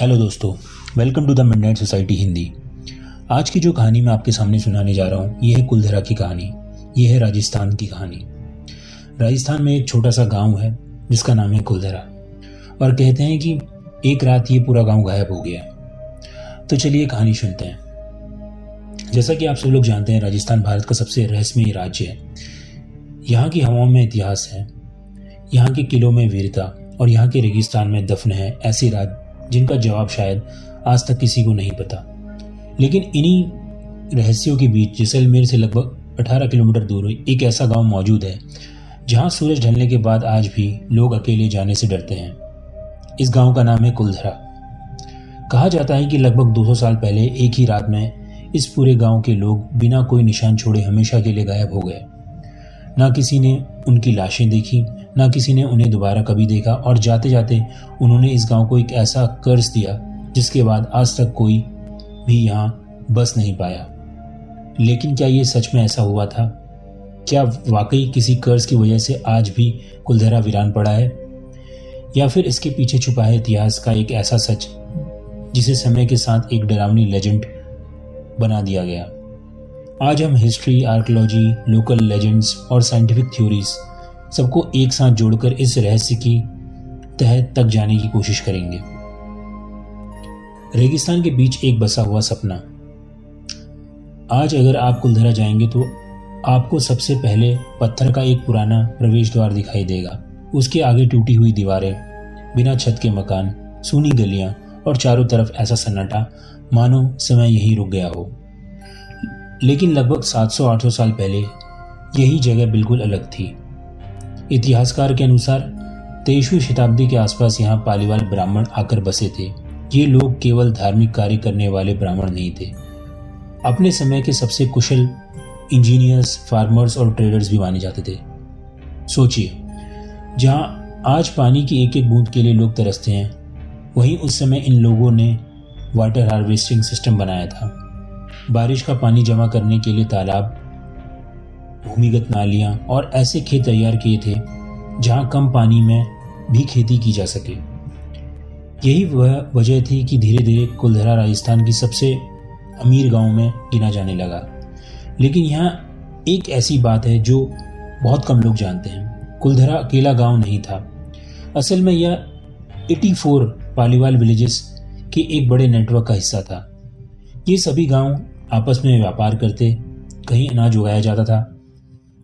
Hello दोस्तों, welcome to the Midnight Society Hindi. आज की जो कहानी मैं आपके सामने सुनाने जा रहा हूँ ये है कुलधरा की कहानी। ये है राजस्थान की कहानी। राजस्थान में एक छोटा सा गांव है जिसका नाम है कुलधरा, और कहते हैं कि एक रात ये पूरा गांव गायब हो गया। तो चलिए कहानी सुनते हैं। जैसा कि आप सब लोग जानते हैं, राजस्थान भारत का सबसे रहस्यमय राज्य है। यहाँ की हवाओं में इतिहास है, यहाँ के किलों में वीरता और यहाँ के रेगिस्तान में दफन है ऐसी रात जिनका जवाब शायद आज तक किसी को नहीं पता। लेकिन इन्हीं रहस्यों के बीच जैसलमेर से लगभग 18 किलोमीटर दूर एक ऐसा गांव मौजूद है जहां सूरज ढलने के बाद आज भी लोग अकेले जाने से डरते हैं। इस गांव का नाम है कुलधरा। कहा जाता है कि लगभग 200 साल पहले एक ही रात में इस पूरे गांव के लोग बिना कोई निशान छोड़े हमेशा के लिए गायब हो गए। ना किसी ने उनकी लाशें देखी, ना किसी ने उन्हें दोबारा कभी देखा, और जाते जाते उन्होंने इस गांव को एक ऐसा कर्ज दिया जिसके बाद आज तक कोई भी यहाँ बस नहीं पाया। लेकिन क्या ये सच में ऐसा हुआ था? क्या वाकई किसी कर्ज की वजह से आज भी कुलधरा वीरान पड़ा है, या फिर इसके पीछे छुपा है इतिहास का एक ऐसा सच जिसे समय के साथ एक डरावनी लेजेंड बना दिया गया? आज हम हिस्ट्री, आर्कियोलॉजी, लोकल लेजेंड्स और साइंटिफिक थ्योरीज सबको एक साथ जोड़कर इस रहस्य की तह तक जाने की कोशिश करेंगे। रेगिस्तान के बीच एक बसा हुआ सपना। आज अगर आप कुलधरा जाएंगे तो आपको सबसे पहले पत्थर का एक पुराना प्रवेश द्वार दिखाई देगा। उसके आगे टूटी हुई दीवारें, बिना छत के मकान, सूनी गलियां और चारों तरफ ऐसा सन्नाटा मानो समय यहीं रुक गया हो। लेकिन लगभग 700-800 साल पहले यही जगह बिल्कुल अलग थी। इतिहासकार के अनुसार 23वीं शताब्दी के आसपास यहाँ पालीवाल ब्राह्मण आकर बसे थे। ये लोग केवल धार्मिक कार्य करने वाले ब्राह्मण नहीं थे, अपने समय के सबसे कुशल इंजीनियर्स, फार्मर्स और ट्रेडर्स भी माने जाते थे। सोचिए, जहाँ आज पानी की एक एक बूंद के लिए लोग तरसते हैं, वहीं उस समय इन लोगों ने वाटर हार्वेस्टिंग सिस्टम बनाया था। बारिश का पानी जमा करने के लिए तालाब, भूमिगत नालियां और ऐसे खेत तैयार किए थे जहां कम पानी में भी खेती की जा सके। यही वह वजह थी कि धीरे धीरे कुलधरा राजस्थान की सबसे अमीर गांव में गिना जाने लगा। लेकिन यहाँ एक ऐसी बात है जो बहुत कम लोग जानते हैं। कुलधरा अकेला गांव नहीं था। असल में यह 84 पालीवाल विलेजेस के एक बड़े नेटवर्क का हिस्सा था। ये सभी गांव आपस में व्यापार करते। कहीं अनाज उगाया जाता था,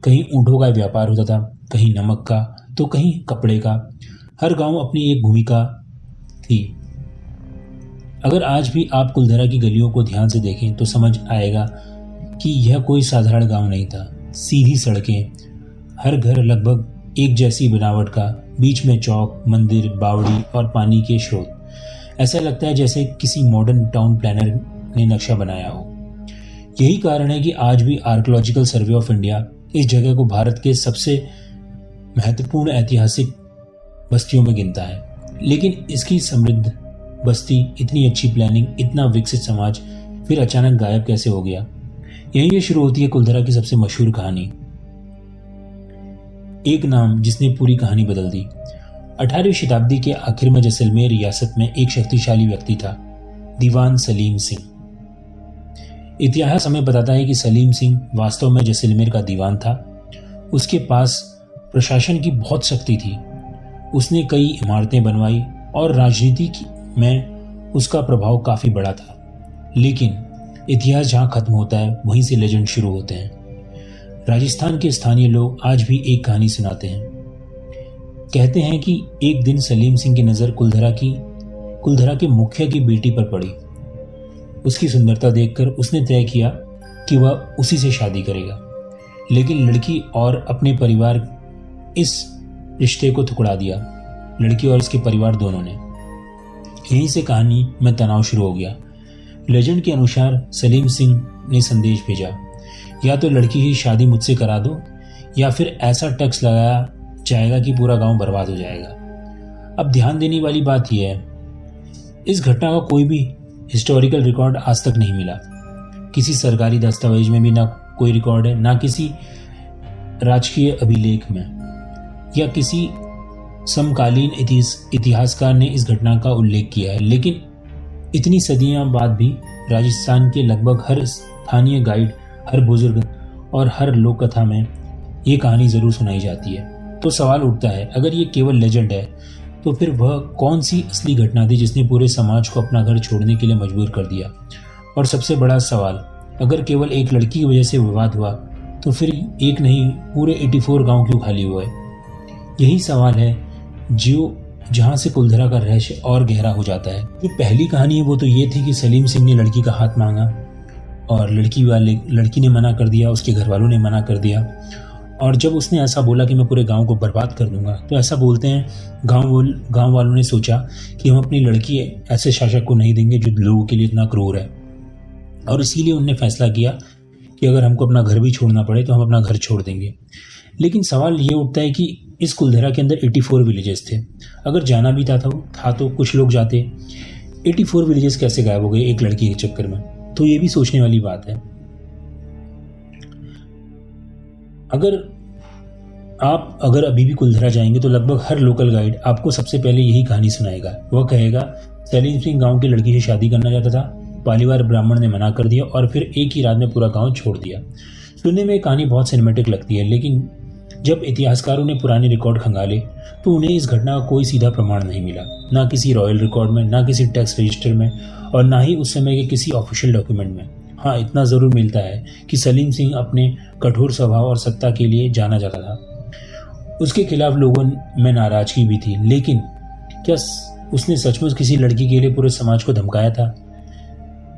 कहीं ऊँटों का व्यापार होता था, कहीं नमक का, तो कहीं कपड़े का। हर गांव अपनी एक भूमिका थी। अगर आज भी आप कुलधरा की गलियों को ध्यान से देखें तो समझ आएगा कि यह कोई साधारण गांव नहीं था। सीधी सड़कें, हर घर लगभग एक जैसी बनावट का, बीच में चौक, मंदिर, बावड़ी और पानी के स्रोत। ऐसा लगता है जैसे किसी मॉडर्न टाउन प्लानर ने नक्शा बनाया हो। यही कारण है कि आज भी आर्कियोलॉजिकल सर्वे ऑफ इंडिया इस जगह को भारत के सबसे महत्वपूर्ण ऐतिहासिक बस्तियों में गिनता है। लेकिन इसकी समृद्ध बस्ती, इतनी अच्छी प्लानिंग, इतना विकसित समाज फिर अचानक गायब कैसे हो गया? यहीं से शुरू होती है कुलधरा की सबसे मशहूर कहानी। एक नाम जिसने पूरी कहानी बदल दी। 18वीं शताब्दी के आखिर में जैसलमेर रियासत में एक शक्तिशाली व्यक्ति था, दीवान सलीम सिंह। इतिहास हमें बताता है कि सलीम सिंह वास्तव में जैसलमेर का दीवान था। उसके पास प्रशासन की बहुत शक्ति थी। उसने कई इमारतें बनवाई और राजनीति में उसका प्रभाव काफी बड़ा था। लेकिन इतिहास जहां खत्म होता है वहीं से लेजेंड शुरू होते हैं। राजस्थान के स्थानीय लोग आज भी एक कहानी सुनाते हैं। कहते हैं कि एक दिन सलीम सिंह की नजर कुलधरा के मुखिया की बेटी पर पड़ी। उसकी सुंदरता देखकर उसने तय किया कि वह उसी से शादी करेगा। लेकिन लड़की और अपने परिवार इस रिश्ते को ठुकरा दिया, लड़की और उसके परिवार दोनों ने। यहीं से कहानी में तनाव शुरू हो गया। लेजेंड के अनुसार सलीम सिंह ने संदेश भेजा, या तो लड़की की शादी मुझसे करा दो, या फिर ऐसा टैक्स लगाया जाएगा कि पूरा गांव बर्बाद हो जाएगा। अब ध्यान देने वाली बात यह है, इस घटना का कोई भी हिस्टोरिकल रिकॉर्ड आज तक नहीं मिला। किसी सरकारी दस्तावेज में भी ना कोई रिकॉर्ड है, ना किसी राजकीय अभिलेख में, या किसी समकालीन इतिहासकार ने इस घटना का उल्लेख किया है। लेकिन इतनी सदियां बाद भी राजस्थान के लगभग हर स्थानीय गाइड, हर बुजुर्ग और हर लोक कथा में ये कहानी जरूर सुनाई जाती है। तो सवाल उठता है, अगर ये केवल लेजेंड है तो फिर वह कौन सी असली घटना थी जिसने पूरे समाज को अपना घर छोड़ने के लिए मजबूर कर दिया? और सबसे बड़ा सवाल, अगर केवल एक लड़की की वजह से विवाद हुआ तो फिर एक नहीं पूरे 84 गांव क्यों खाली हुए? यही सवाल है जो जहां से कुलधरा का रहस्य और गहरा हो जाता है। जो पहली कहानी है वो तो ये थी कि सलीम सिंह ने लड़की का हाथ मांगा और लड़की ने मना कर दिया, उसके घर वालों ने मना कर दिया। और जब उसने ऐसा बोला कि मैं पूरे गांव को बर्बाद कर दूंगा, तो ऐसा बोलते हैं गांव वालों ने सोचा कि हम अपनी लड़की ऐसे शासक को नहीं देंगे जो लोगों के लिए इतना क्रूर है। और इसीलिए उन्होंने फैसला किया कि अगर हमको अपना घर भी छोड़ना पड़े तो हम अपना घर छोड़ देंगे। लेकिन सवाल ये उठता है कि इस कुलधरा के अंदर 84 विलेजेस थे। अगर जाना भी था तो कुछ लोग जाते, 84 विलेजेस कैसे गायब हो गए एक लड़की के चक्कर में? तो ये भी सोचने वाली बात है। अगर अभी भी कुलधरा जाएंगे तो लगभग हर लोकल गाइड आपको सबसे पहले यही कहानी सुनाएगा। वह कहेगा सलीम सिंह गांव की लड़की से शादी करना चाहता था, पालीवाल ब्राह्मण ने मना कर दिया और फिर एक ही रात में पूरा गांव छोड़ दिया। सुनने में कहानी बहुत सिनेमैटिक लगती है, लेकिन जब इतिहासकारों ने पुराने रिकॉर्ड खंगाले तो उन्हें इस घटना का कोई सीधा प्रमाण नहीं मिला, ना किसी रॉयल रिकॉर्ड में, ना किसी टैक्स रजिस्टर में और ना ही उस समय के किसी ऑफिशियल डॉक्यूमेंट में। हाँ, इतना जरूर मिलता है कि सलीम सिंह अपने कठोर स्वभाव और सत्ता के लिए जाना जाता था। उसके खिलाफ लोगों में नाराजगी भी थी, लेकिन क्या उसने सचमुच किसी लड़की के लिए पूरे समाज को धमकाया था?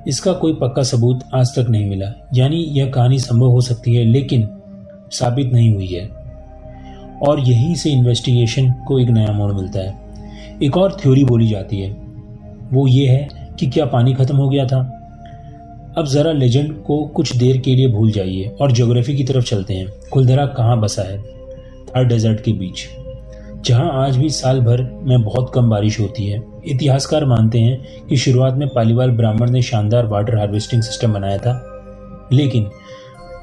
इसका कोई पक्का सबूत आज तक नहीं मिला। यानी यह कहानी संभव हो सकती है लेकिन साबित नहीं हुई है, और यहीं से इन्वेस्टिगेशन को एक नया मोड़ मिलता है। एक और थ्योरी बोली जाती है, वो ये है कि क्या पानी खत्म हो गया था? अब जरा लेजेंड को कुछ देर के लिए भूल जाइए और ज्योग्राफी की तरफ चलते हैं। कुलधरा कहाँ बसा है? थार डेजर्ट के बीच, जहां आज भी साल भर में बहुत कम बारिश होती है। इतिहासकार मानते हैं कि शुरुआत में पालीवाल ब्राह्मण ने शानदार वाटर हार्वेस्टिंग सिस्टम बनाया था, लेकिन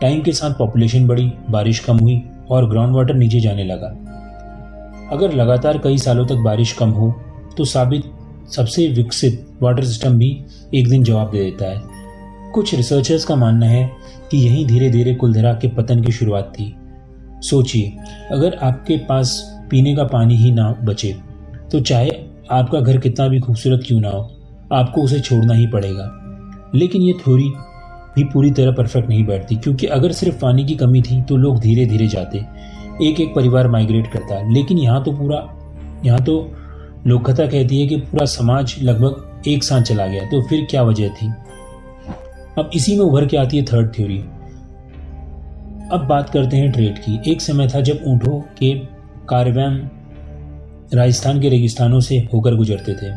टाइम के साथ पॉपुलेशन बढ़ी, बारिश कम हुई और ग्राउंड वाटर नीचे जाने लगा। अगर लगातार कई सालों तक बारिश कम हो तो सबसे विकसित वाटर सिस्टम भी एक दिन जवाब दे देता है। कुछ रिसर्चर्स का मानना है कि यही धीरे धीरे कुलधरा के पतन की शुरुआत थी। सोचिए, अगर आपके पास पीने का पानी ही ना बचे तो चाहे आपका घर कितना भी खूबसूरत क्यों ना हो, आपको उसे छोड़ना ही पड़ेगा। लेकिन ये थ्योरी भी पूरी तरह परफेक्ट नहीं बैठती, क्योंकि अगर सिर्फ पानी की कमी थी तो लोग धीरे धीरे जाते, एक एक परिवार माइग्रेट करता। लेकिन यहाँ तो लोककथा कहती है कि पूरा समाज लगभग एक साथ चला गया। तो फिर क्या वजह थी? अब इसी में उभर के आती है थर्ड थ्योरी। अब बात करते हैं ट्रेड की। एक समय था जब ऊंटों के कारवान राजस्थान के रेगिस्तानों से होकर गुजरते थे।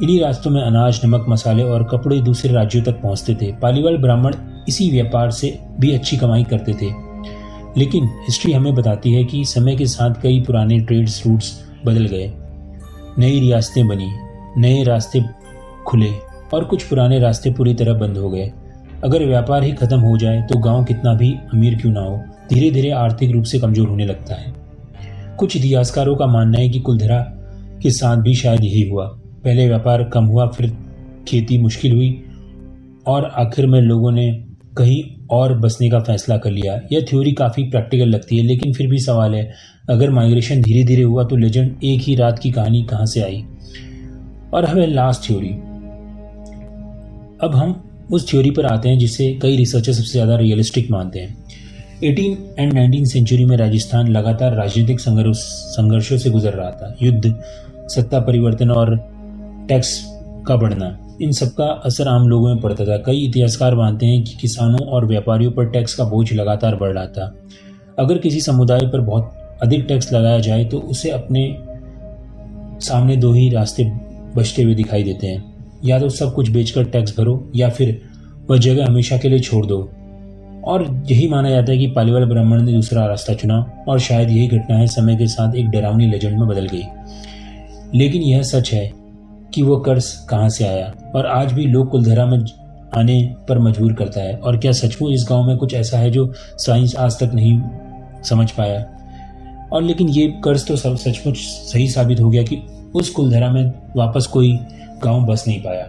इन्हीं रास्तों में अनाज, नमक, मसाले और कपड़े दूसरे राज्यों तक पहुंचते थे। पालीवाल ब्राह्मण इसी व्यापार से भी अच्छी कमाई करते थे। लेकिन हिस्ट्री हमें बताती है कि समय के साथ कई पुराने ट्रेड रूट्स बदल गए, नई रियासतें बनी, नए रास्ते खुले और कुछ पुराने रास्ते पूरी तरह बंद हो गए। अगर व्यापार ही खत्म हो जाए तो गांव कितना भी अमीर क्यों ना हो, धीरे धीरे आर्थिक रूप से कमजोर होने लगता है। कुछ इतिहासकारों का मानना है कि कुलधरा के साथ भी शायद यही हुआ। पहले व्यापार कम हुआ, फिर खेती मुश्किल हुई और आखिर में लोगों ने कहीं और बसने का फैसला कर लिया। यह थ्योरी काफ़ी प्रैक्टिकल लगती है, लेकिन फिर भी सवाल है, अगर माइग्रेशन धीरे धीरे हुआ तो लेजेंड एक ही रात की कहानी कहाँ से आई? और हमें लास्ट थ्योरी। अब हम उस थ्योरी पर आते हैं जिसे कई रिसर्चर सबसे ज़्यादा रियलिस्टिक मानते हैं। 18 एंड 19 सेंचुरी में राजस्थान लगातार राजनीतिक संघर्षों से गुजर रहा था। युद्ध, सत्ता परिवर्तन और टैक्स का बढ़ना, इन सब का असर आम लोगों में पड़ता था। कई इतिहासकार मानते हैं कि किसानों और व्यापारियों पर टैक्स का बोझ लगातार बढ़ रहा था। अगर किसी समुदाय पर बहुत अधिक टैक्स लगाया जाए तो उसे अपने सामने दो ही रास्ते बचते हुए दिखाई देते हैं, या तो सब कुछ बेचकर टैक्स भरो या फिर वह जगह हमेशा के लिए छोड़ दो। और यही माना जाता है कि पालीवाल ब्राह्मण ने दूसरा रास्ता चुना और शायद यही घटनाएं समय के साथ एक डरावनी लेजेंड में बदल गई। लेकिन यह सच है कि वो कर्ज कहाँ से आया और आज भी लोग कुलधरा में आने पर मजबूर करता है। और क्या सचमुच इस गांव में कुछ ऐसा है जो साइंस आज तक नहीं समझ पाया? और लेकिन ये कर्ज तो सचमुच सही साबित हो गया कि उस कुलधरा में वापस कोई गांव बस नहीं पाया।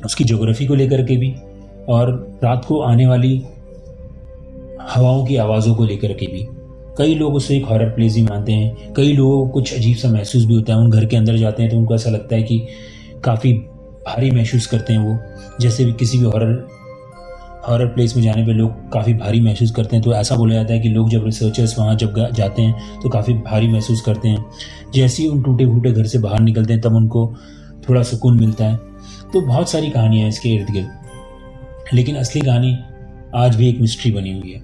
उसकी ज्योग्राफी को लेकर के भी, और रात को आने वाली हवाओं की आवाज़ों को लेकर के भी। कई लोग उसे एक हॉरर प्लेस ही मानते हैं, कई लोगों को कुछ अजीब सा महसूस भी होता है। उन घर के अंदर जाते हैं तो उनको ऐसा लगता है कि काफ़ी भारी महसूस करते हैं वो, जैसे भी किसी भी हॉरर प्लेस में जाने पे लोग काफ़ी भारी महसूस करते हैं। तो ऐसा बोला जाता है कि लोग जब रिसर्चर्स वहाँ जब जाते हैं तो काफ़ी भारी महसूस करते हैं। जैसे ही उन टूटे फूटे घर से बाहर निकलते हैं तब उनको थोड़ा सुकून मिलता है। तो बहुत सारी कहानियाँ हैं इसके इर्द गिर्द, लेकिन असली कहानी आज भी एक मिस्ट्री बनी हुई है।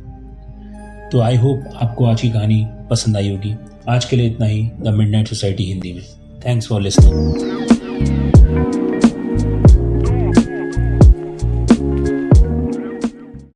तो आई होप आपको आज की कहानी पसंद आई होगी। आज के लिए इतना ही द मिडनाइट सोसाइटी हिंदी में। Thanks for listening.